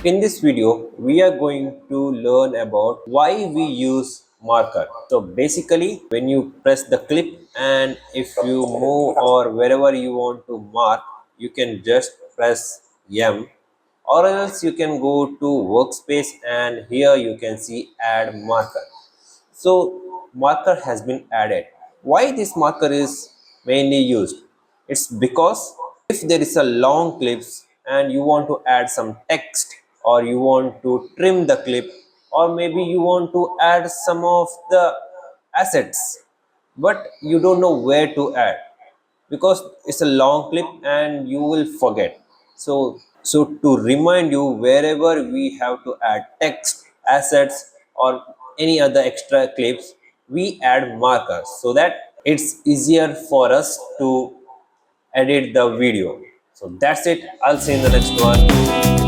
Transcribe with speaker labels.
Speaker 1: In this video, we are going to learn about why we use marker. So basically, when you press the clip and if you move or wherever you want to mark, you can just press M, or else you can go to workspace and here you can see add marker. So marker has been added. Why this marker is mainly used? It's because if there is a long clips and you want to add some text, or you want to trim the clip, or maybe you want to add some of the assets, but you don't know where to add because it's a long clip and you will forget. So to remind you, wherever we have to add text, assets, or any other extra clips, we add markers so that it's easier for us to edit the video. So that's it. I'll see you in the next one.